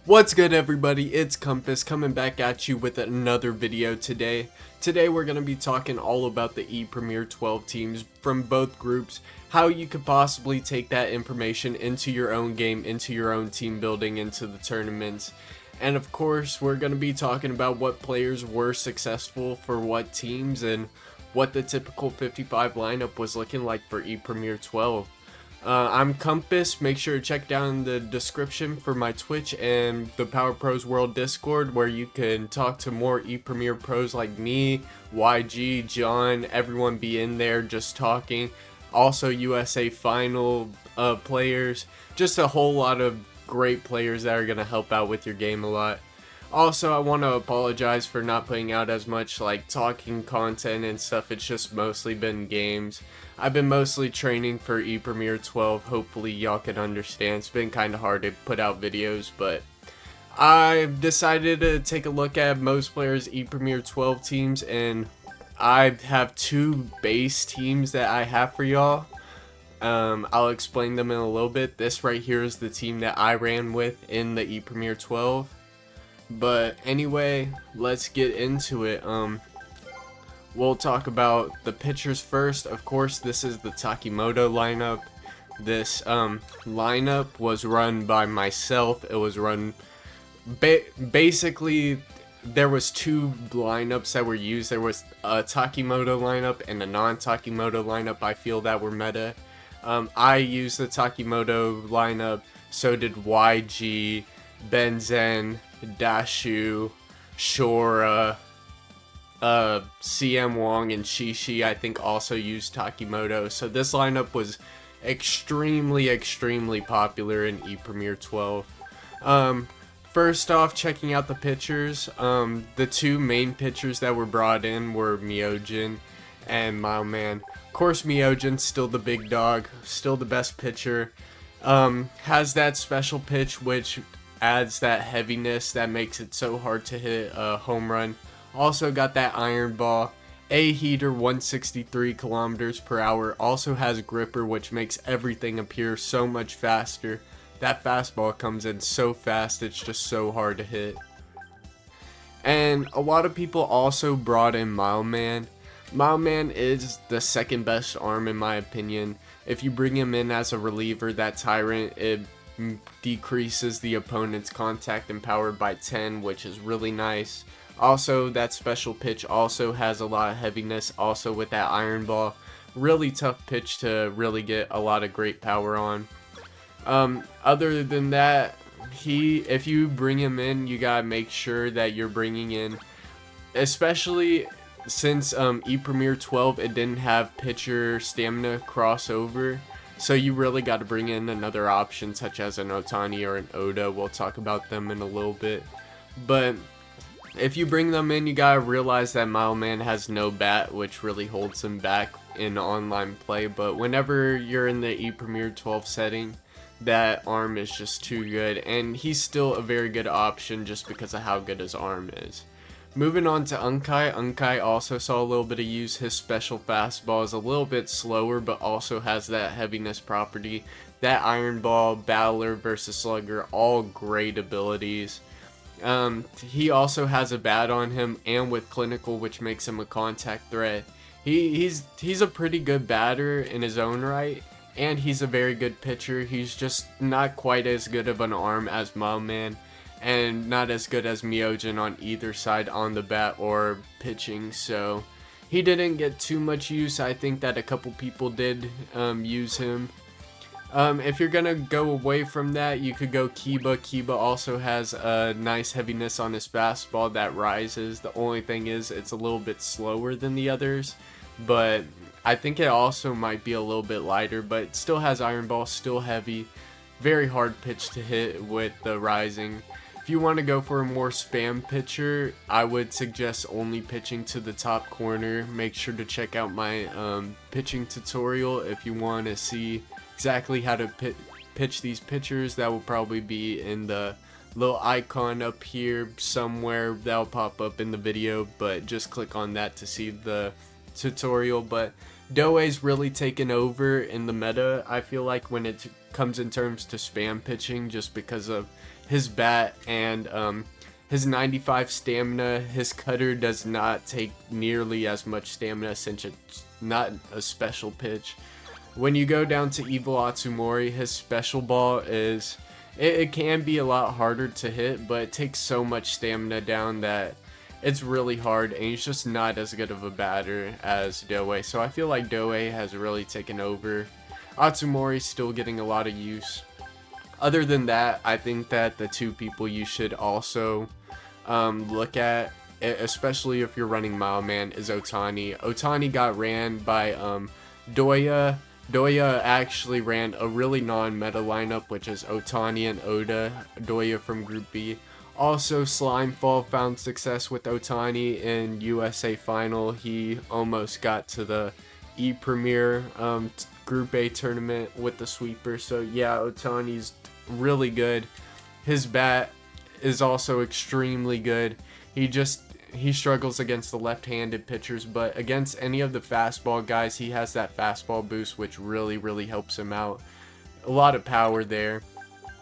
What's good, everybody? It's Compass coming back at you with another video today. Today we're going to be talking all about the ePremier 12 teams from both groups, how you could possibly take that information into your own game, into your own team building, into the tournaments. And of course, we're going to be talking about what players were successful for what teams and what the typical 55 lineup was looking like for ePremier 12. I'm Compass. Make sure to check down the description for my Twitch and the Power Pros World Discord, where you can talk to more ePremier pros like me, YG, John, everyone be in there just talking. Also USA Final players, just a whole lot of great players that are going to help out with your game a lot. Also, I want to apologize for not putting out as much like talking content and stuff. It's just mostly been games. I've been mostly training for ePremier 12. Hopefully y'all can understand. It's been kind of hard to put out videos, but I've decided to take a look at most players' ePremier 12 teams, and I have two base teams that I have for y'all. I'll explain them in a little bit. This right here is the team that I ran with in the ePremier 12. But anyway, let's get into it. We'll talk about the pitchers first. Of course, this is the Takimoto lineup. This lineup was run by myself. It was run basically. There was two lineups that were used. There was a Takimoto lineup and a non-Takimoto lineup. I feel that were meta. I used the Takimoto lineup. So did YG, Benzen, Dashu, Shora, CM Wong, and Shishi I think also used Takimoto. So this lineup was extremely popular in ePremier 12. First off, checking out the pitchers, the two main pitchers that were brought in were Myojin and Mileman. Of course, Myojin's still the big dog, still the best pitcher. Has that special pitch which adds that heaviness that makes it so hard to hit a home run. Also got that iron ball. A heater, 163 kilometers per hour. Also has gripper, which makes everything appear so much faster. That fastball comes in so fast, it's just so hard to hit. And a lot of people also brought in Mileman. Mileman is the second best arm in my opinion. If you bring him in as a reliever, that Tyrant, it decreases the opponent's contact and power by 10, which is really nice. Also, that special pitch also has a lot of heaviness, also with that iron ball. Really tough pitch to really get a lot of great power on. Other than that, if you bring him in, you gotta make sure that you're bringing in, especially since ePremier 12, it didn't have pitcher stamina crossover. So you really got to bring in another option such as an Otani or an Oda. We'll talk about them in a little bit. But if you bring them in, you got to realize that Mileman has no bat, which really holds him back in online play. But whenever you're in the ePremier 12 setting, that arm is just too good. And he's still a very good option just because of how good his arm is. Moving on to Unkai. Unkai also saw a little bit of use. His special fastball is a little bit slower, but also has that heaviness property. That iron ball, battler versus slugger, all great abilities. He also has a bat on him and with clinical, which makes him a contact threat. He's a pretty good batter in his own right, and he's a very good pitcher. He's just not quite as good of an arm as Mileman, and not as good as Myojin on either side on the bat or pitching, so he didn't get too much use. I think that a couple people did use him. If you're gonna go away from that, you could go Kiba. Kiba also has a nice heaviness on his fastball that rises. The only thing is it's a little bit slower than the others, but I think it also might be a little bit lighter, but it still has iron ball, still heavy, very hard pitch to hit with the rising. If you want to go for a more spam pitcher, I would suggest only pitching to the top corner. Make sure to check out my pitching tutorial if you want to see exactly how to pitch these pitchers. That will probably be in the little icon up here somewhere. That'll pop up in the video, but just click on that to see the tutorial. But Doei's really taken over in the meta, I feel like, when it comes in terms to spam pitching, just because of his bat and his 95 stamina. His cutter does not take nearly as much stamina since it's not a special pitch. When you go down to Evil Atsumori, his special ball is, it can be a lot harder to hit, but it takes so much stamina down that it's really hard, and he's just not as good of a batter as Doei. So I feel like Doei has really taken over. Atsumori's still getting a lot of use. Other than that, I think that the two people you should also look at, especially if you're running Mileman, is Otani. Otani got ran by Doya. Doya actually ran a really non-meta lineup, which is Otani and Oda. Doya from Group B. Also, Slimefall found success with Otani in USA Final. He almost got to the ePremier Group A tournament with the sweeper. So yeah, Otani's really good. His bat is also extremely good. He struggles against the left-handed pitchers, but against any of the fastball guys, he has that fastball boost, which really helps him out. A lot of power there.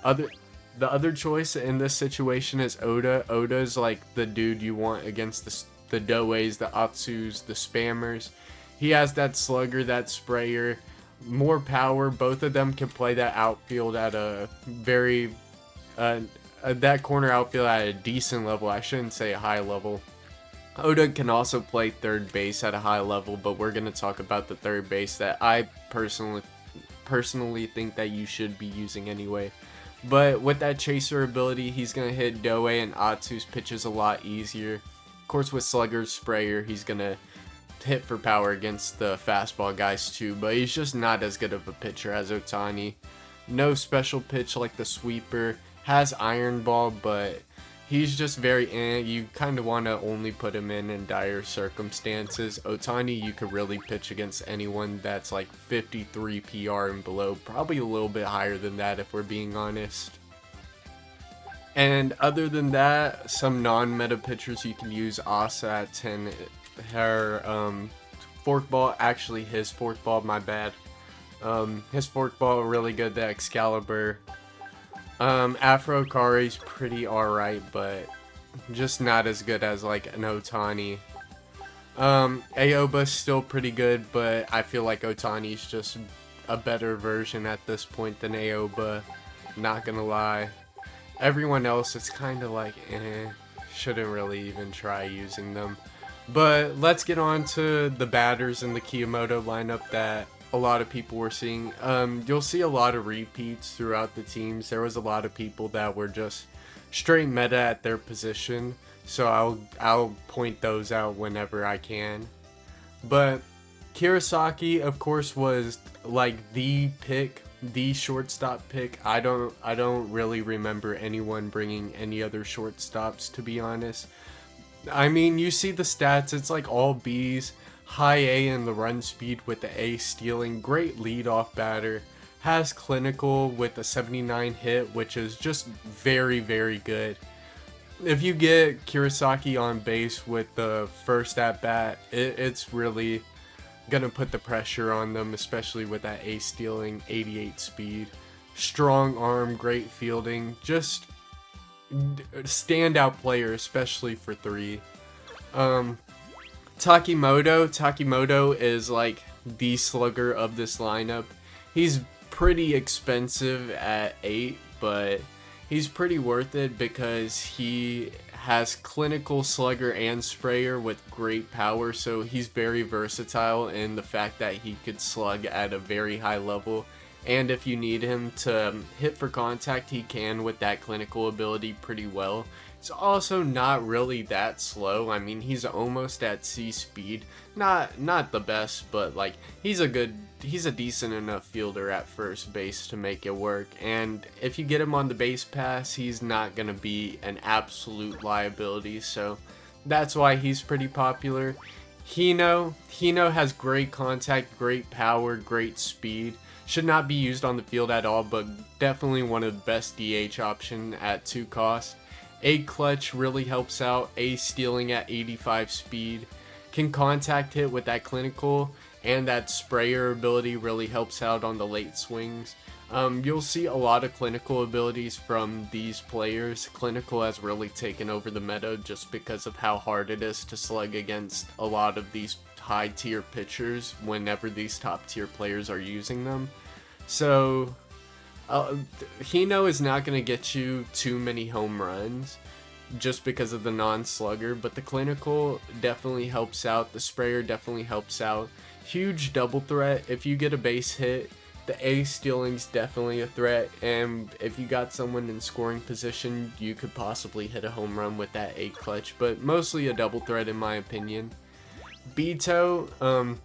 The other choice in this situation is Oda. Oda's like the dude you want against the Doeis, the Atsus, the spammers. He has that slugger, that sprayer, more power. Both of them can play that outfield at a very that corner outfield at a decent level. I shouldn't say a high level. Oda can also play third base at a high level, but we're going to talk about the third base that I personally think that you should be using anyway. But with that chaser ability, he's going to hit Doei and Atsu's pitches a lot easier. Of course, with Slugger's sprayer, he's going to hit for power against the fastball guys too, but he's just not as good of a pitcher as Otani. No special pitch like the sweeper. Has iron ball, but he's just very you kind of want to only put him in dire circumstances. Otani, you could really pitch against anyone that's like 53 PR and below, probably a little bit higher than that if we're being honest. And other than that, some non-meta pitchers you can use. Asa at 10, her forkball, actually his forkball, my bad. His forkball really good, the Excalibur. Afro Kari's pretty alright, but just not as good as like an Otani. Aoba's still pretty good, but I feel like Otani's just a better version at this point than Aoba. Not gonna lie. Everyone else, it's kind of like, shouldn't really even try using them. But let's get on to the batters in the Kiyomoto lineup that a lot of people were seeing. You'll see a lot of repeats throughout the teams. There was a lot of people that were just straight meta at their position, so I'll point those out whenever I can. But Kirasaki, of course, was like the pick, the shortstop pick. I don't really remember anyone bringing any other shortstops, to be honest. I mean, you see the stats, it's like all B's. High A in the run speed with the A stealing, great leadoff batter, has clinical with a 79 hit, which is just very good. If you get Kirasaki on base with the first at bat, it's really gonna put the pressure on them, especially with that A stealing, 88 speed, strong arm, great fielding, just standout player, especially for 3. Takimoto is like the slugger of this lineup. He's pretty expensive at 8, but he's pretty worth it because he has clinical slugger and sprayer with great power, so he's very versatile in the fact that he could slug at a very high level, and if you need him to hit for contact, he can with that clinical ability pretty well. It's also not really that slow. I mean, he's almost at C speed. Not the best, but like he's a decent enough fielder at first base to make it work. And if you get him on the base pass, he's not gonna be an absolute liability. So that's why he's pretty popular. Hino has great contact, great power, great speed. Should not be used on the field at all, but definitely one of the best DH option at 2 cost. A clutch really helps out. A stealing at 85 speed. Can contact hit with that clinical, and that sprayer ability really helps out on the late swings. You'll see a lot of clinical abilities from these players. Clinical has really taken over the meta just because of how hard it is to slug against a lot of these high tier pitchers whenever these top tier players are using them. So Hino is not going to get you too many home runs just because of the non-slugger, but the clinical definitely helps out. The sprayer definitely helps out. Huge double threat. If you get a base hit, the A stealing's definitely a threat, and if you got someone in scoring position, you could possibly hit a home run with that A clutch, but mostly a double threat in my opinion. Beto,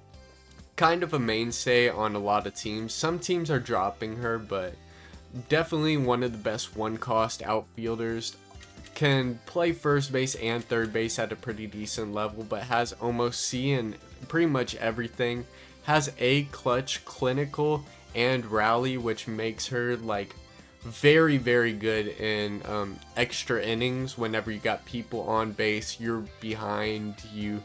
kind of a mainstay on a lot of teams. Some teams are dropping her, but definitely one of the best one-cost outfielders. Can play first base and third base at a pretty decent level, but has almost C in pretty much everything. Has A clutch, clinical, and rally, which makes her like very, very good in extra innings. Whenever you got people on base, you're behind, you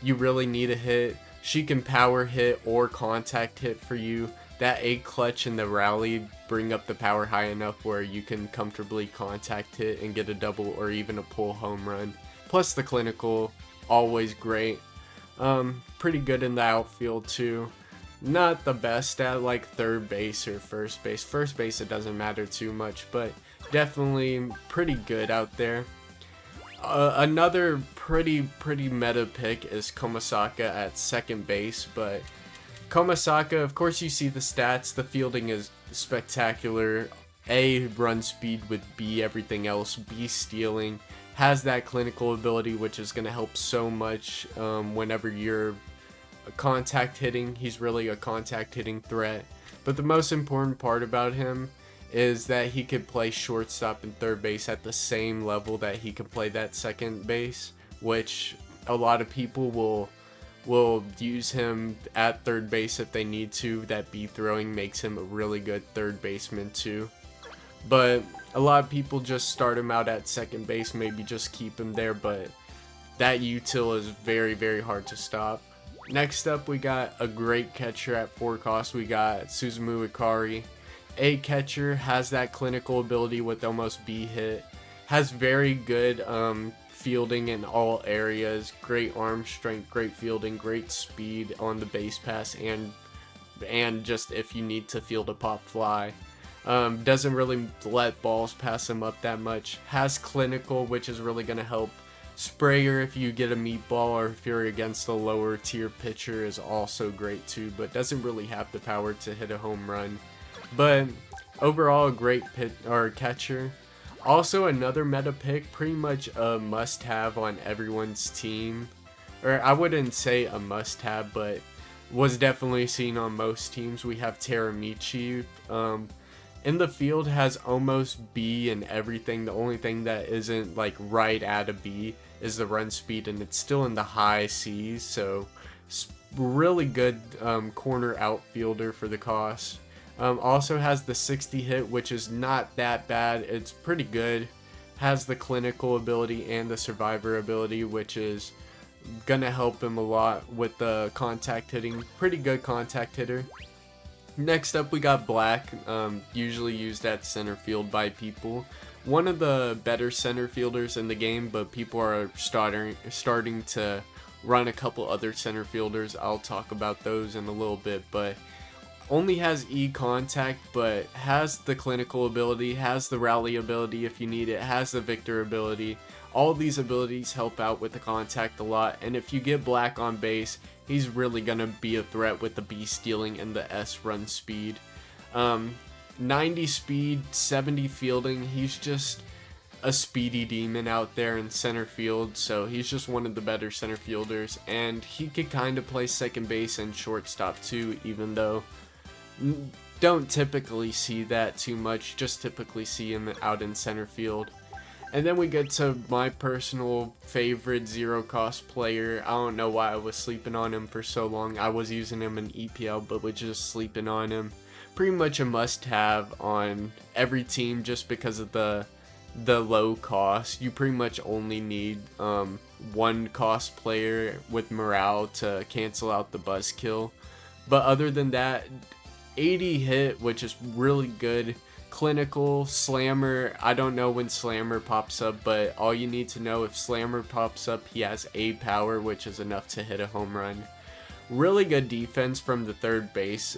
really need a hit. She can power hit or contact hit for you. That A clutch and the rally bring up the power high enough where you can comfortably contact hit and get a double or even a pull home run. Plus the clinical, always great. Pretty good in the outfield too. Not the best at like third base or first base. First base it doesn't matter too much, but definitely pretty good out there. Another pretty meta pick is Komasaka at second base, but Komasaka, of course you see the stats, the fielding is spectacular. A, run speed with B, everything else. B, stealing. Has that clinical ability, which is going to help so much whenever you're contact hitting. He's really a contact hitting threat. But the most important part about him is that he could play shortstop and third base at the same level that he can play that second base, which a lot of people will use him at third base if they need to. That B throwing makes him a really good third baseman too. But a lot of people just start him out at second base, maybe just keep him there, but that util is very, very hard to stop. Next up, we got a great catcher at 4 cost. We got Suzumu Ikari. A catcher, has that clinical ability with almost B hit. Has very good fielding in all areas. Great arm strength, great fielding, great speed on the base pass, and just if you need to field a pop fly. Doesn't really let balls pass him up that much. Has clinical, which is really going to help. Sprayer, if you get a meatball or if you're against a lower tier pitcher, is also great too, but doesn't really have the power to hit a home run. But overall, a great catcher. Also, another meta pick, pretty much a must-have on everyone's team. Or I wouldn't say a must-have, but was definitely seen on most teams. We have Teramichi. In the field, has almost B and everything. The only thing that isn't like right at a B is the run speed, and it's still in the high C's. So really good corner outfielder for the cost. Also has the 60 hit, which is not that bad. It's pretty good. Has the clinical ability and the survivor ability, which is gonna help him a lot with the contact hitting. Pretty good contact hitter. Next up, we got Black, usually used at center field by people. One of the better center fielders in the game, but people are starting to run a couple other center fielders. I'll talk about those in a little bit, but only has E contact, but has the clinical ability, has the rally ability if you need it, has the victor ability. All these abilities help out with the contact a lot, and if you get Black on base, he's really gonna be a threat with the B stealing and the S run speed. 90 speed, 70 fielding. He's just a speedy demon out there in center field, so he's just one of the better center fielders, and he could kind of play second base and shortstop too, even though don't typically see that too much, just typically see him out in center field. And then we get to my personal favorite zero cost player. I don't know why I was sleeping on him for so long. I was using him in EPL, but was just sleeping on him. Pretty much a must-have on every team just because of the low cost. You pretty much only need one cost player with morale to cancel out the buzzkill. But other than that, 80 hit, which is really good. Clinical, slammer, I don't know when slammer pops up, but all you need to know, if slammer pops up, he has A power, which is enough to hit a home run. Really good defense from the third base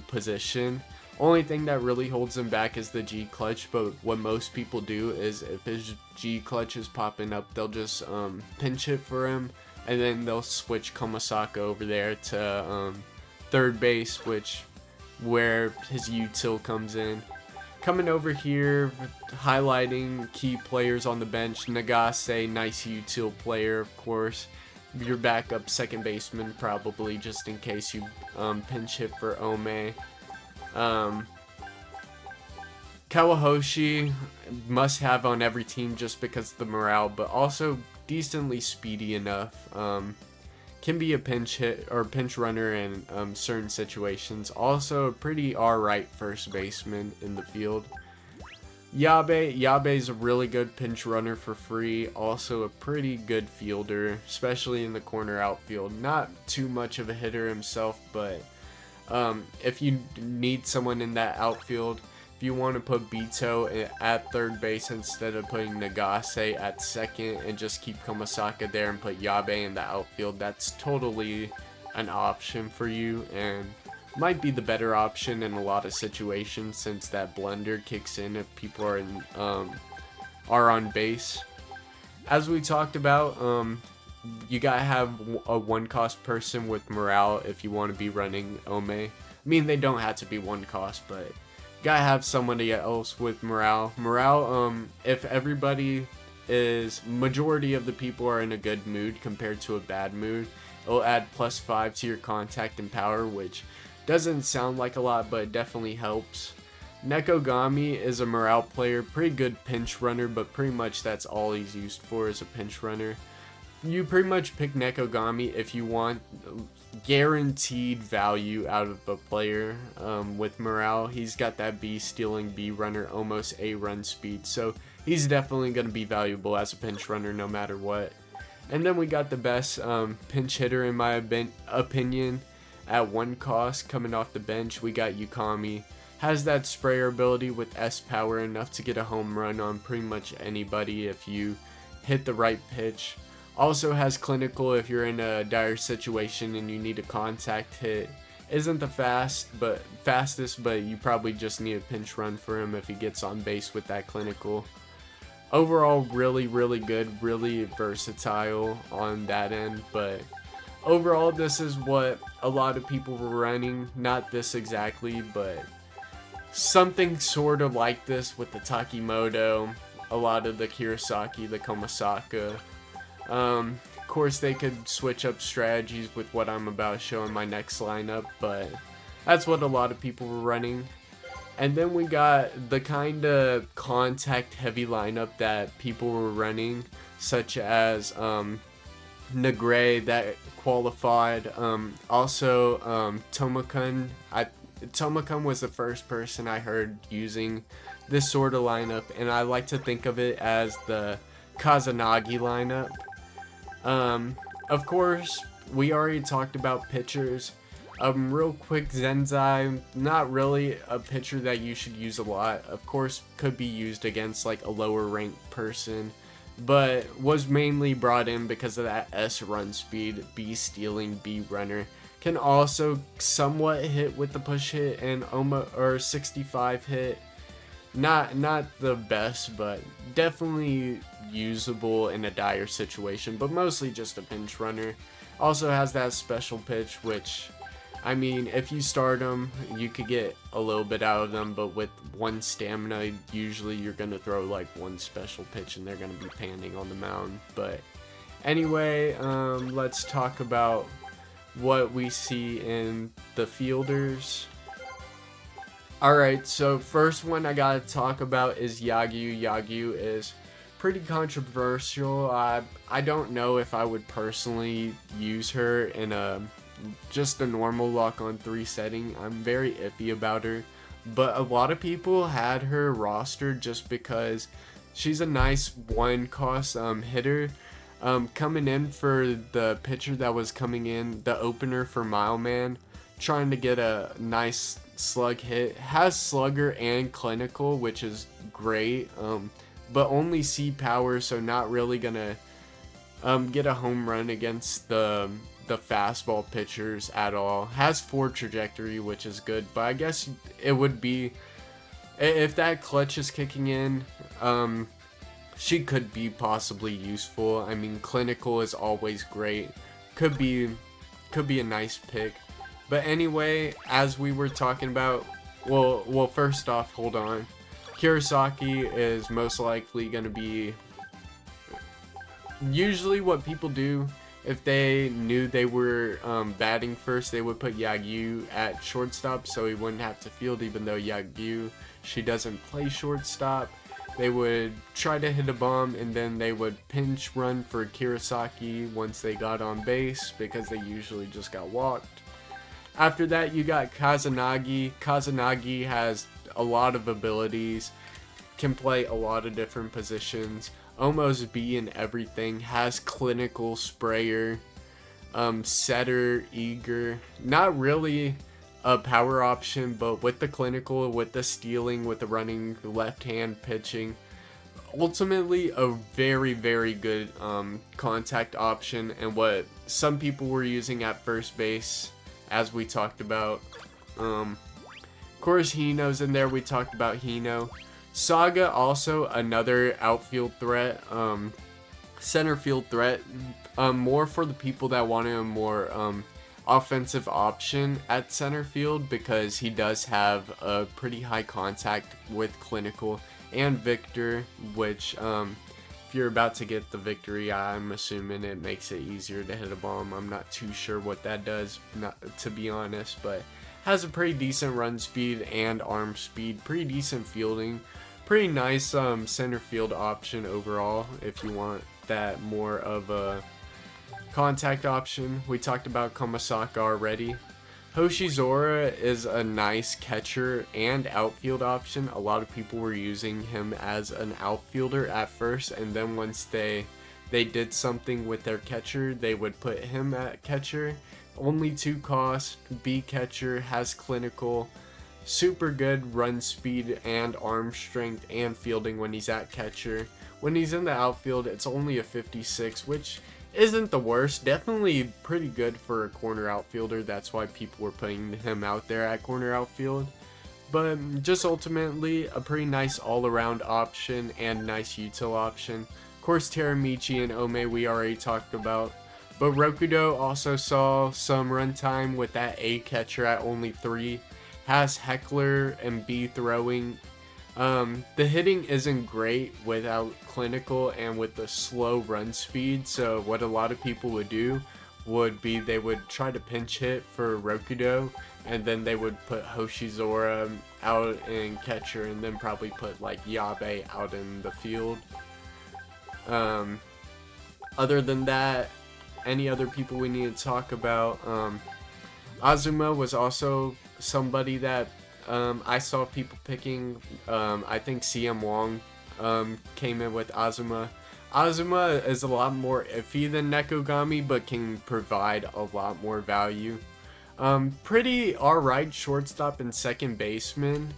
position. Only thing that really holds him back is the G clutch, but what most people do is if his G clutch is popping up, they'll just pinch hit for him, and then they'll switch Komasaka over there to third base, where his util comes in. Coming over here, highlighting key players on the bench. Nagase, nice util player, of course. Your backup second baseman, probably, just in case you pinch hit for Ome. Kawahoshi, must have on every team just because of the morale, but also decently speedy enough. Can be a pinch hit or pinch runner in certain situations. Also a pretty alright first baseman in the field. Yabe is a really good pinch runner for free. Also a pretty good fielder, especially in the corner outfield. Not too much of a hitter himself, but if you need someone in that outfield, if you want to put Bito at third base instead of putting Nagase at second and just keep Komasaka there and put Yabe in the outfield, that's totally an option for you, and might be the better option in a lot of situations, since that blunder kicks in if people are on base. As we talked about, you gotta have a one cost person with morale if you want to be running Ome. I mean, they don't have to be one cost, but gotta have somebody else with morale. If everybody majority of the people are in a good mood compared to a bad mood, it'll add +5 to your contact and power, which doesn't sound like a lot, but it definitely helps. Nekogami is a morale player, pretty good pinch runner, but pretty much that's all he's used for, is a pinch runner. You pretty much pick Nekogami if you want guaranteed value out of a player with morale. He's got that B stealing B runner, almost A run speed, so he's definitely going to be valuable as a pinch runner no matter what. And then we got the best pinch hitter in my opinion at one cost coming off the bench. We got Yukami. Has that sprayer ability with S power, enough to get a home run on pretty much anybody if you hit the right pitch. Also has clinical if you're in a dire situation and you need a contact hit. Isn't the fastest, but you probably just need a pinch run for him if he gets on base with that clinical. Overall, really good, really versatile on that end, but overall this is what a lot of people were running. Not this exactly, but something sort of like this with the Takimoto, a lot of the Kirasaki, the Komasaka. Of course, they could switch up strategies with what I'm about to show in my next lineup, but that's what a lot of people were running. And then we got the kind of contact-heavy lineup that people were running, such as Negre that qualified. Also, Tomakun. Tomakun was the first person I heard using this sort of lineup, and I like to think of it as the Kazanagi lineup. Of course, we already talked about pitchers. Real quick, Zenzai, not really a pitcher that you should use a lot. Of course, could be used against like a lower ranked person, but was mainly brought in because of that S run speed, B stealing, B runner. Can also somewhat hit with the push hit and 65 hit. Not the best, but definitely usable in a dire situation, but mostly just a pinch runner. Also has that special pitch, which, I mean, if you start them, you could get a little bit out of them, but with one stamina, usually you're going to throw like one special pitch and they're going to be panning on the mound. But anyway, let's talk about what we see in the fielders. Alright, so first one I gotta talk about is Yagyu. Yagyu is pretty controversial. I don't know if I would personally use her in just a normal lock-on 3 setting. I'm very iffy about her, but a lot of people had her rostered just because she's a nice one-cost hitter. Coming in for the pitcher that was coming in, the opener for Mileman, trying to get a nice slug hit. Has slugger and clinical, which is great, but only seed power, so not really gonna get a home run against the fastball pitchers at all. Has 4 trajectory, which is good, but I guess it would be, if that clutch is kicking in, she could be possibly useful. I mean, clinical is always great. Could be a nice pick. But anyway, as we were talking about, well, first off, hold on. Kurosaki is most likely going to be, usually what people do, if they knew they were batting first, they would put Yagyu at shortstop so he wouldn't have to field, even though Yagyu, she doesn't play shortstop. They would try to hit a bomb, and then they would pinch run for Kurosaki once they got on base, because they usually just got walked. After that, you got Kazunagi. Kazunagi has a lot of abilities, can play a lot of different positions, almost be in everything, has clinical, sprayer, setter, eager. Not really a power option, but with the clinical, with the stealing, with the running left hand pitching, ultimately a very, very good contact option, and what some people were using at first base, as we talked about. Of course, Hino's in there. We talked about Hino. Saga, also another outfield threat, center field threat, more for the people that wanted a more offensive option at center field, because he does have a pretty high contact with clinical and Victor, which if you're about to get the victory, I'm assuming it makes it easier to hit a bomb. I'm not too sure what that does, not to be honest, but has a pretty decent run speed and arm speed, pretty decent fielding, pretty nice center field option overall if you want that more of a contact option. We talked about Komasaka already. Hoshizora is a nice catcher and outfield option. A lot of people were using him as an outfielder at first, and then once they did something with their catcher, they would put him at catcher. Only 2 cost, B catcher, has clinical, super good run speed and arm strength and fielding when he's at catcher. When he's in the outfield, it's only a 56, which isn't the worst. Definitely pretty good for a corner outfielder. That's why people were putting him out there at corner outfield. But just ultimately a pretty nice all-around option and nice util option. Of course, Teramichi and Ome we already talked about. But Rokudo also saw some runtime with that A catcher at only 3. Has Heckler and B throwing. The hitting isn't great without clinical and with the slow run speed, so what a lot of people would do would be they would try to pinch hit for Rokudo, and then they would put Hoshizora out in catcher, and then probably put like Yabe out in the field. Other than that, any other people we need to talk about? Azuma was also somebody that I saw people picking. I think CM Wong came in with Azuma. Azuma is a lot more iffy than Nekogami, but can provide a lot more value. Pretty alright shortstop and second baseman.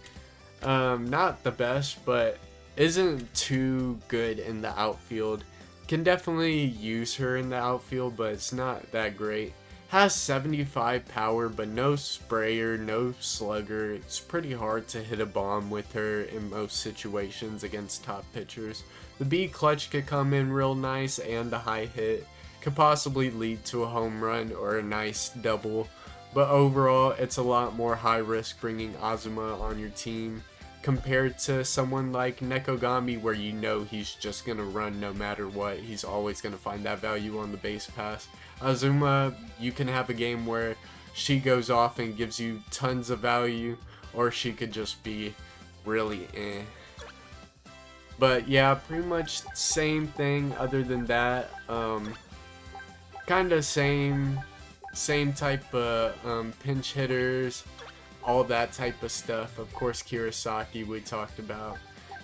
Not the best, but isn't too good in the outfield. Can definitely use her in the outfield, but it's not that great. Has 75 power, but no sprayer, no slugger. It's pretty hard to hit a bomb with her in most situations against top pitchers. The B clutch could come in real nice, and the high hit could possibly lead to a home run or a nice double. But overall, it's a lot more high risk bringing Azuma on your team compared to someone like Nekogami, where you know he's just going to run no matter what. He's always going to find that value on the base pass. Azuma, you can have a game where she goes off and gives you tons of value, or she could just be really eh. But yeah, pretty much same thing other than that. Kind of same type of pinch hitters, all that type of stuff. Of course, Kurosaki we talked about.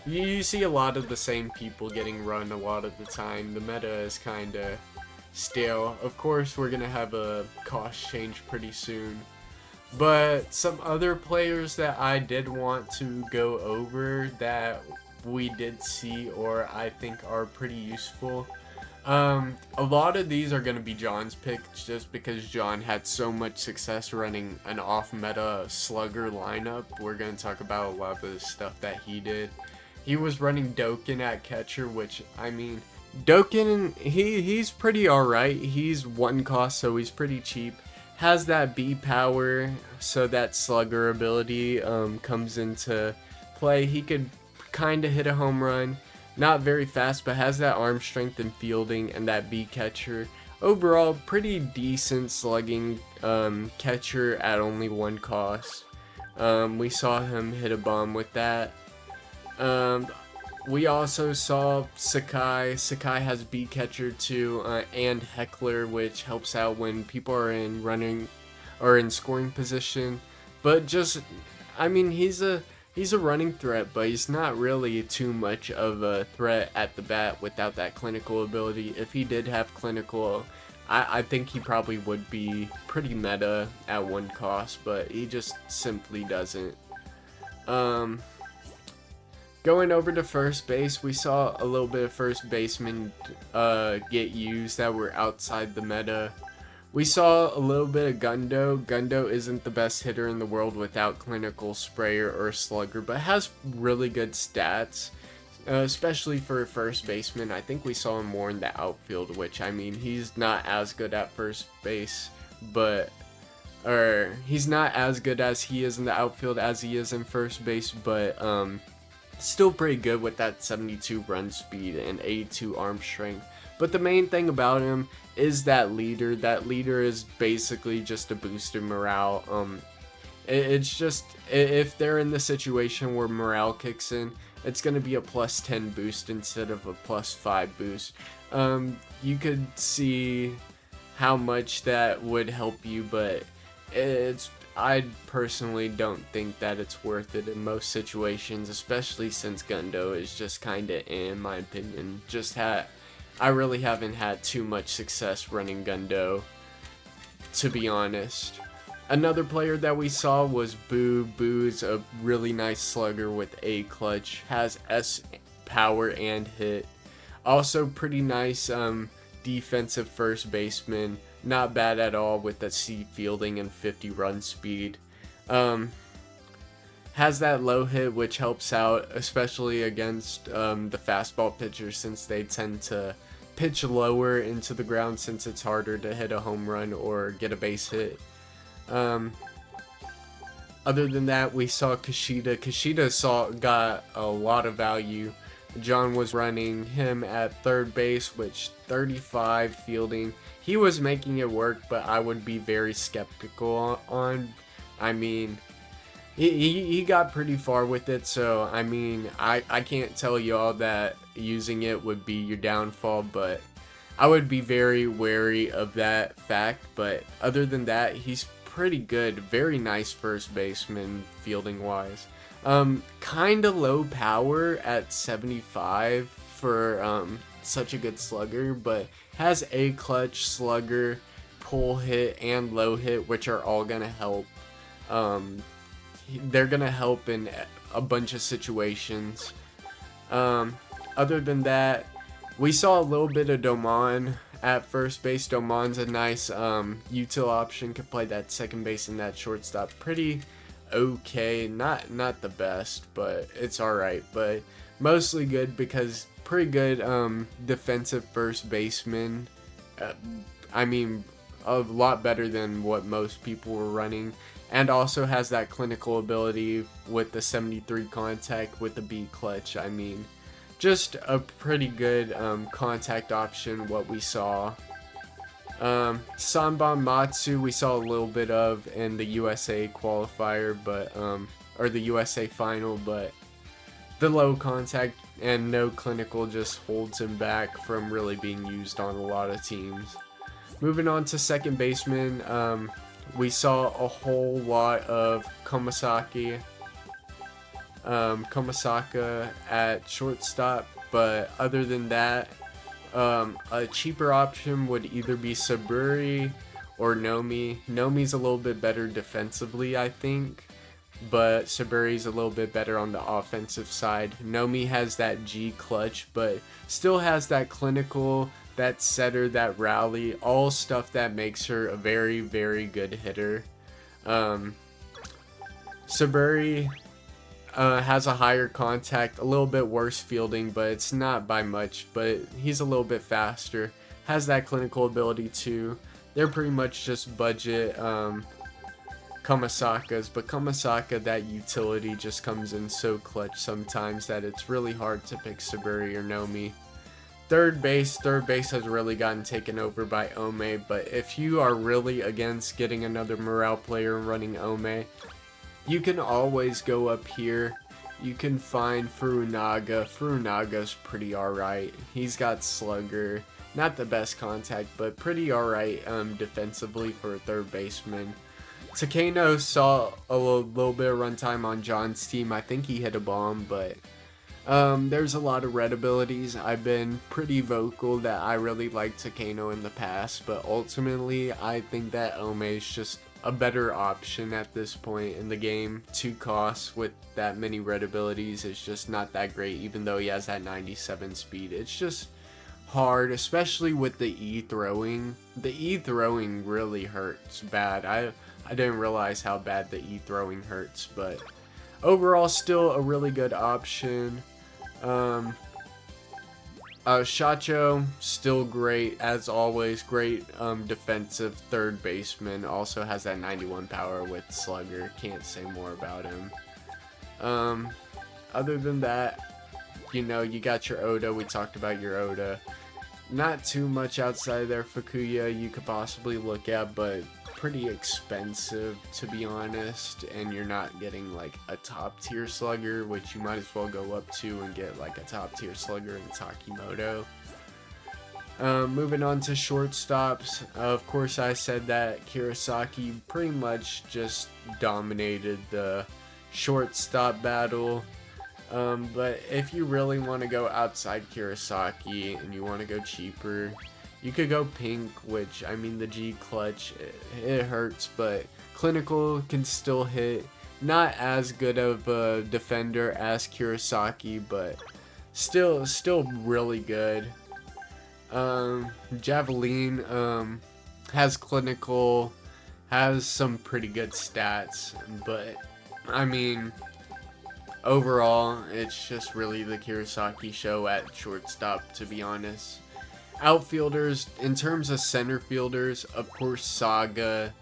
You see a lot of the same people getting run a lot of the time. The meta is kind of stale. Of course, we're going to have a cost change pretty soon. But some other players that I did want to go over that we did see or I think are pretty useful. A lot of these are going to be John's picks just because John had so much success running an off-meta slugger lineup. We're going to talk about a lot of the stuff that he did. He was running Doken at catcher, which, I mean, Doken, he's pretty alright. He's 1 cost, so he's pretty cheap. Has that B power, so that slugger ability comes into play. He could kind of hit a home run. Not very fast, but has that arm strength and fielding and that B catcher. Overall, pretty decent slugging catcher at only 1 cost. We saw him hit a bomb with that. We also saw Sakai. Sakai has B catcher too, and Heckler, which helps out when people are in running or in scoring position. But just, I mean, he's a running threat, but he's not really too much of a threat at the bat without that clinical ability. If he did have clinical, I think he probably would be pretty meta at 1 cost, but he just simply doesn't. Going over to first base, we saw a little bit of first basemen get used that were outside the meta. We saw a little bit of Gundo. Gundo isn't the best hitter in the world without clinical sprayer or slugger, but has really good stats, especially for a first baseman. I think we saw him more in the outfield, which, I mean, he's not as good at first base, or he's not as good as he is in the outfield as he is in first base, but still pretty good with that 72 run speed and 82 arm strength. But the main thing about him is that leader. That leader is basically just a boost in morale. It's just, if they're in the situation where morale kicks in, it's going to be a +10 boost instead of a +5 boost. You could see how much that would help you, but I personally don't think that it's worth it in most situations, especially since Gundo is just kind of, in my opinion, I really haven't had too much success running Gundo, to be honest. Another player that we saw was Boo. Boo's a really nice slugger with A clutch, has S power and hit. Also pretty nice defensive first baseman. Not bad at all with the C fielding and 50 run speed. Has that low hit, which helps out, especially against the fastball pitchers, since they tend to pitch lower into the ground since it's harder to hit a home run or get a base hit. Other than that, we saw Kushida. Kushida got a lot of value. John was running him at third base, which 35 fielding. He was making it work, but I would be very skeptical on. I mean, he got pretty far with it, so I mean, I can't tell y'all that using it would be your downfall, but I would be very wary of that fact. But other than that, he's pretty good. Very nice first baseman fielding wise. Kinda low power at 75 for such a good slugger, but has A clutch, slugger, pull hit, and low hit, which are all gonna help. They're gonna help in a bunch of situations. Other than that, we saw a little bit of Doman at first base. Doman's a nice util option, can play that second base and that shortstop pretty okay. Not the best, but it's alright. But mostly good because pretty good defensive first baseman. I mean, a lot better than what most people were running. And also has that clinical ability with the 73 contact with the B clutch. I mean, just a pretty good contact option, what we saw. Sanban Matsu we saw a little bit of in the USA qualifier, but or the USA final, but the low contact and no clinical just holds him back from really being used on a lot of teams. Moving on to second baseman, we saw a whole lot of Komasaka at shortstop, but other than that, a cheaper option would either be Saburi or Nomi. Nomi's a little bit better defensively, I think, but Saburi's a little bit better on the offensive side. Nomi has that G clutch, but still has that clinical, that setter, that rally, all stuff that makes her a very, very good hitter. Saburi has a higher contact, a little bit worse fielding, but it's not by much, but he's a little bit faster. Has that clinical ability too. They're pretty much just budget Kamisakas, but Kamisaka, that utility just comes in so clutch sometimes that it's really hard to pick Saburi or Nomi. Third base has really gotten taken over by Ome, but if you are really against getting another morale player running Ome, you can always go up here. You can find Furunaga. Furunaga's pretty alright. He's got slugger. Not the best contact, but pretty alright defensively for a third baseman. Takeno saw a little bit of runtime on John's team. I think he hit a bomb, but there's a lot of red abilities. I've been pretty vocal that I really liked Takeno in the past, but ultimately I think that Ome is just a better option at this point in the game. 2 costs with that many red abilities is just not that great, even though he has that 97 speed. It's just hard, especially with the E throwing. The E throwing really hurts bad. I didn't realize how bad the E throwing hurts, but overall still a really good option. Shacho, still great as always. Great defensive third baseman. Also has that 91 power with slugger. Can't say more about him. Other than that, you know, you got your Oda. We talked about your Oda. Not too much outside there. Fukuya you could possibly look at, but pretty expensive to be honest, and you're not getting like a top tier slugger, which you might as well go up to and get like a top tier slugger in Takimoto. Moving on to shortstops, of course I said that Kirasaki pretty much just dominated the shortstop battle. But if you really want to go outside Kirasaki and you want to go cheaper, you could go Pink, which, I mean, the G clutch, it hurts, but clinical can still hit. Not as good of a defender as Kirasaki, but still really good. Javelin has clinical, has some pretty good stats, but, I mean, overall, it's just really the Kirasaki show at shortstop, to be honest. Outfielders, in terms of center fielders, of course Saga,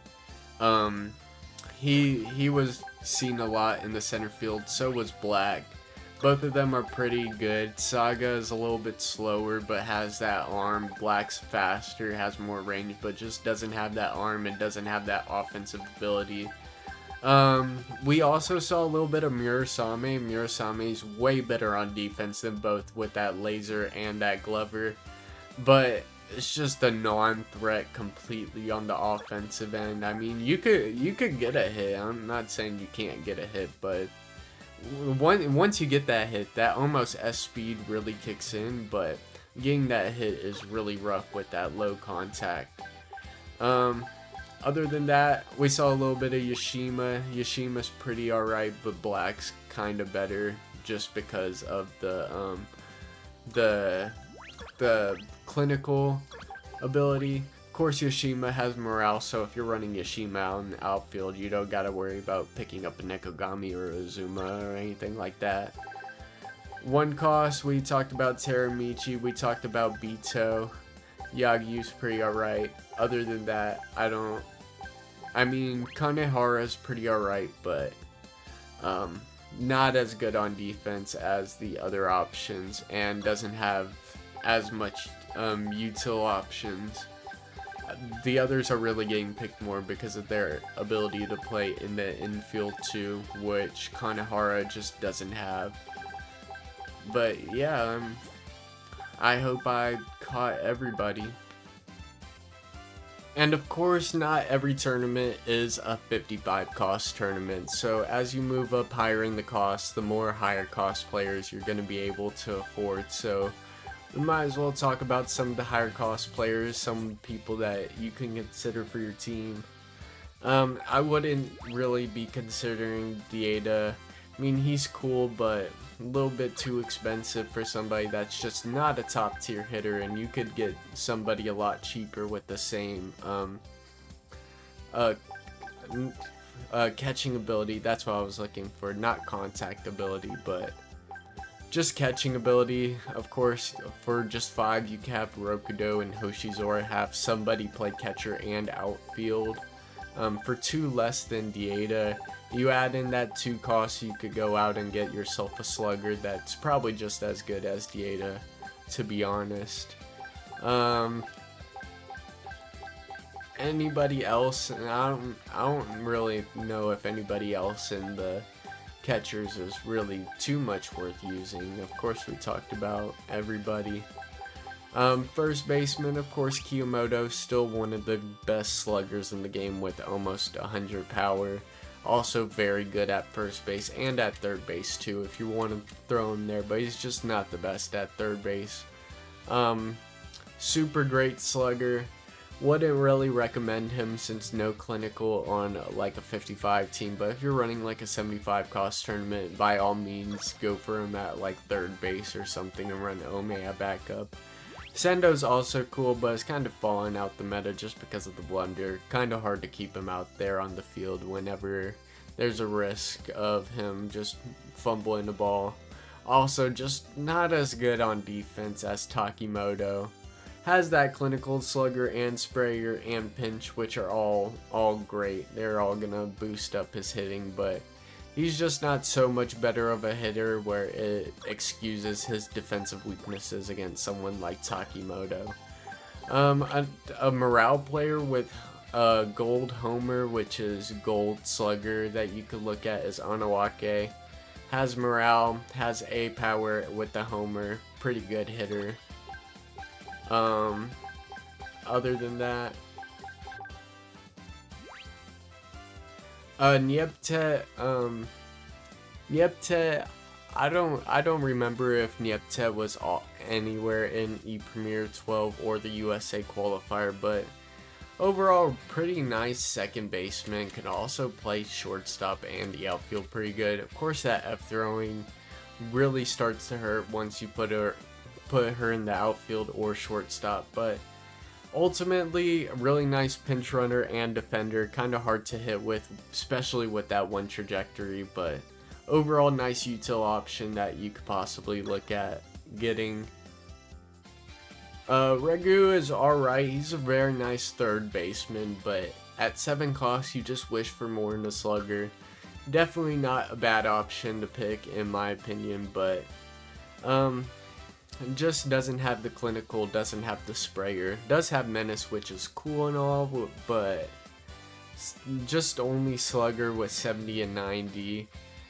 he was seen a lot in the center field, so was Black. Both of them are pretty good. Saga is a little bit slower, but has that arm. Black's faster, has more range, but just doesn't have that arm and doesn't have that offensive ability. We also saw a little bit of Murasame. Murasame's way better on defense than both with that laser and that Glover. But it's just a non-threat completely on the offensive end. I mean, you could get a hit. I'm not saying you can't get a hit, but once you get that hit, that almost S speed really kicks in. But getting that hit is really rough with that low contact. Other than that, we saw a little bit of Yashima. Yashima's pretty alright, but Black's kind of better just because of the clinical ability. Of course, Yashima has morale, so if you're running Yashima out in the outfield, you don't gotta worry about picking up a Nekogami or a Zuma or anything like that. One cost, we talked about Teramichi, we talked about Bito. Yagyu's pretty alright. Other than that, I mean, Kanehara's pretty alright, but not as good on defense as the other options, and doesn't have as much util options. The others are really getting picked more because of their ability to play in the infield too, which Kanehara just doesn't have. But yeah, I hope I caught everybody. And of course, not every tournament is a 55 cost tournament, so as you move up higher in the cost, the more higher cost players you're going to be able to afford. So we might as well talk about some of the higher cost players, some people that you can consider for your team. I wouldn't really be considering Dieta. I mean, he's cool, but a little bit too expensive for somebody that's just not a top tier hitter, and you could get somebody a lot cheaper with the same uh, catching ability. That's what I was looking for, not contact ability, but just catching ability. Of course, for just 5, you can have Rokudo and Hoshizora have somebody play catcher and outfield. For 2 less than Dieta, you add in that 2 costs, you could go out and get yourself a slugger that's probably just as good as Dieta, to be honest. Anybody else? And I don't really know if anybody else in the catchers is really too much worth using. Of course, we talked about everybody. First baseman, of course, Kiyomoto, still one of the best sluggers in the game with almost 100 power. Also very good at first base and at third base too, if you want to throw him there, but he's just not the best at third base. Super great slugger. Wouldn't really recommend him since no clinical on like a 55 team, but if you're running like a 75 cost tournament, by all means go for him at like third base or something and run Ome at backup. Sendo's also cool, but it's kind of fallen out the meta just because of the blunder. Kind of hard to keep him out there on the field whenever there's a risk of him just fumbling the ball. Also, just not as good on defense as Takimoto. Has that clinical slugger and sprayer and pinch, which are all great. They're all gonna boost up his hitting, but he's just not so much better of a hitter where it excuses his defensive weaknesses against someone like Takimoto. A morale player with a gold homer, which is gold slugger that you could look at, is Onawake. Has morale, has A power with the homer, pretty good hitter. Other than that, Niepte, I don't remember if Niepte was anywhere in ePremier 12 or the USA qualifier, but overall pretty nice second baseman. Can also play shortstop and the outfield pretty good. Of course, that F throwing really starts to hurt once you put her in the outfield or shortstop, but ultimately a really nice pinch runner and defender. Kind of hard to hit with, especially with that one trajectory, but overall nice util option that you could possibly look at getting. Regu is alright. He's a very nice third baseman, but at 7 costs you just wish for more in the slugger. Definitely not a bad option to pick in my opinion, but just doesn't have the clinical, doesn't have the sprayer. Does have menace, which is cool and all, but just only slugger with 70 and 90.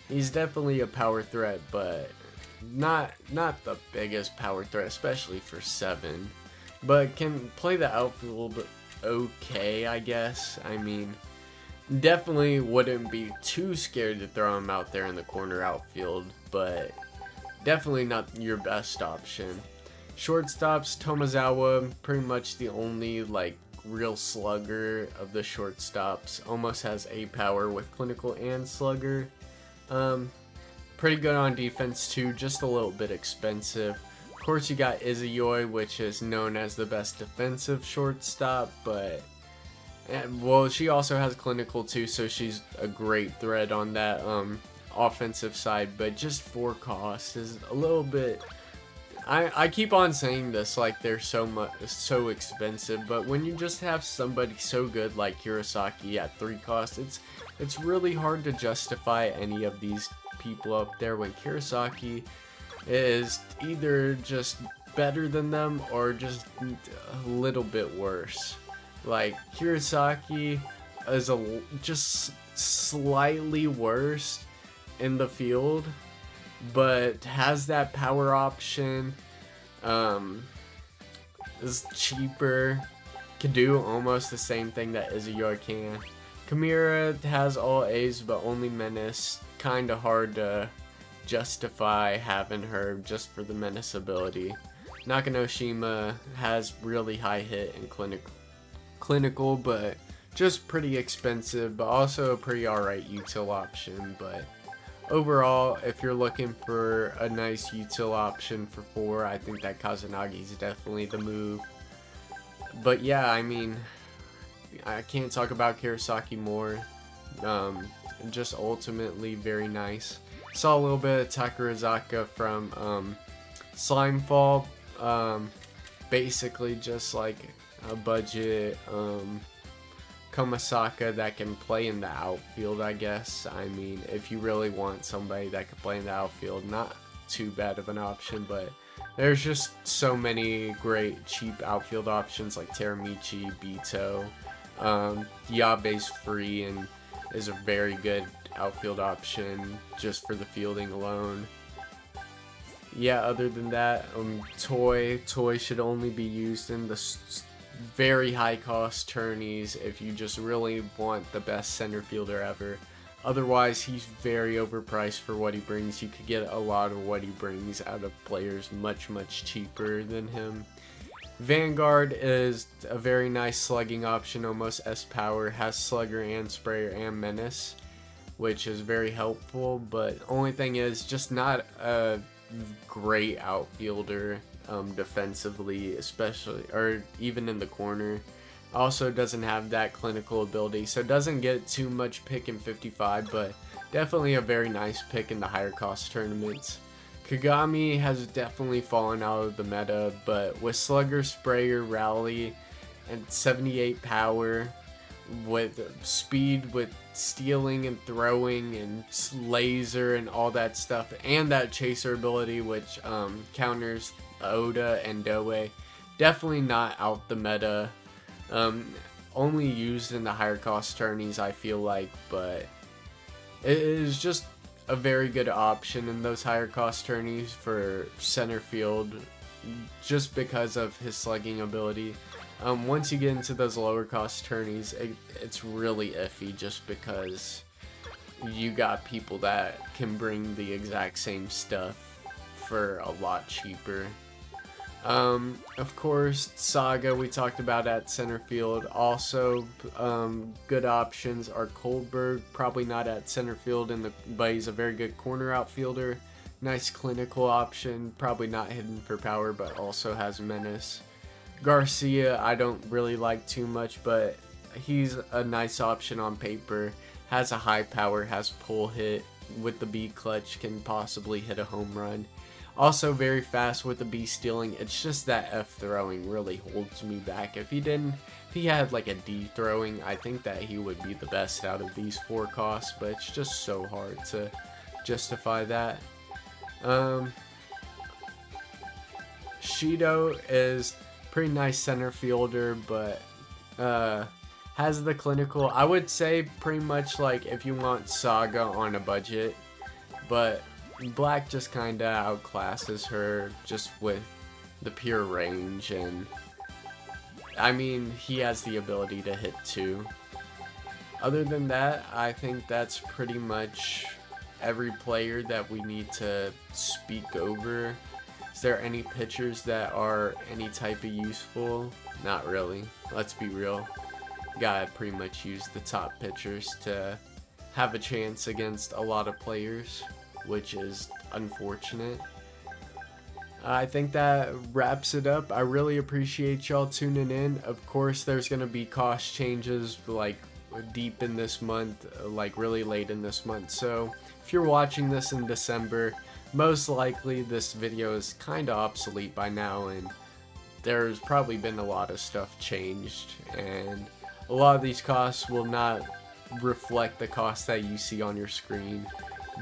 He's definitely a power threat, but not the biggest power threat, especially for 7. But can play the outfield okay, I guess. I mean, definitely wouldn't be too scared to throw him out there in the corner outfield, but definitely not your best option. Shortstops, Tomozawa, pretty much the only like real slugger of the shortstops. Almost has A power with clinical and slugger. Pretty good on defense too, just a little bit expensive. Of course you got Izuyoi, which is known as the best defensive shortstop, but well, she also has clinical too, so she's a great threat on that offensive side, but just 4 costs is a little bit. I keep on saying this like they're so expensive, but when you just have somebody so good like Hirosaki at 3 costs, it's really hard to justify any of these people up there when Hirosaki is either just better than them or just a little bit worse. Like Hirosaki is just slightly worse in the field, but has that power option, is cheaper, can do almost the same thing that Izuyoi can. Kamira has all A's but only menace. Kinda hard to justify having her just for the menace ability. Nakanoshima has really high hit and clinical, but just pretty expensive, but also a pretty alright util option. But overall, if you're looking for a nice util option for 4, I think that Kazunagi is definitely the move. But yeah, I mean, I can't talk about Kurosaki more. Just ultimately very nice. Saw a little bit of Takurazaka from Slimefall. Basically just like a budget Komasaka that can play in the outfield, I guess. I mean, if you really want somebody that can play in the outfield, not too bad of an option, but there's just so many great cheap outfield options like Teramichi, Bito. Yabe's free and is a very good outfield option just for the fielding alone. Yeah, other than that, Toy should only be used in the very high cost tourneys if you just really want the best center fielder ever. Otherwise, he's very overpriced for what he brings. You could get a lot of what he brings out of players much cheaper than him. Vanguard is a very nice slugging option, almost S power, has slugger and sprayer and menace, which is very helpful, but only thing is just not a great outfielder defensively, especially, or even in the corner. Also doesn't have that clinical ability, so doesn't get too much pick in 55, but definitely a very nice pick in the higher cost tournaments. Kagami has definitely fallen out of the meta, but with slugger, sprayer, rally, and 78 power, with speed, with stealing and throwing and laser and all that stuff, and that chaser ability which counters Oda and Doe, definitely not out the meta. Only used in the higher cost tourneys, I feel like, but it is just a very good option in those higher cost tourneys for center field just because of his slugging ability. Once you get into those lower cost tourneys, it's really iffy just because you got people that can bring the exact same stuff for a lot cheaper. Of course, Saga we talked about at center field. Also, good options are Kohlberg, probably not at center field, but he's a very good corner outfielder. Nice clinical option, probably not hidden for power, but also has menace. Garcia, I don't really like too much, but he's a nice option on paper. Has a high power, has pull hit with the B clutch, can possibly hit a home run. Also very fast with the B stealing. It's just that F throwing really holds me back. If he had like a D throwing, I think that he would be the best out of these 4 costs, but it's just so hard to justify that. Shido is pretty nice center fielder, but has the clinical. I would say pretty much like if you want Saga on a budget, but Black just kinda outclasses her just with the pure range, and I mean, he has the ability to hit too. Other than that, I think that's pretty much every player that we need to speak over. Is there any pitchers that are any type of useful? Not really. Let's be real. Gotta pretty much use the top pitchers to have a chance against a lot of players, which is unfortunate. I think that wraps it up. I really appreciate y'all tuning in. Of course, there's gonna be cost changes like deep in this month, like really late in this month. So if you're watching this in December, most likely this video is kind of obsolete by now, and there's probably been a lot of stuff changed, and a lot of these costs will not reflect the cost that you see on your screen.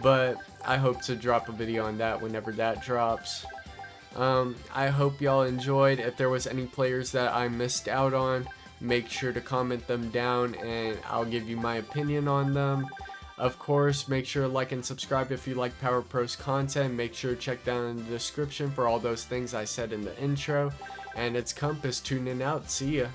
But I hope to drop a video on that whenever that drops. I hope y'all enjoyed. If there was any players that I missed out on, make sure to comment them down and I'll give you my opinion on them. Of course, make sure to like and subscribe if you like Power Pro's content. Make sure to check down in the description for all those things I said in the intro. And it's Compass tuning out. See ya.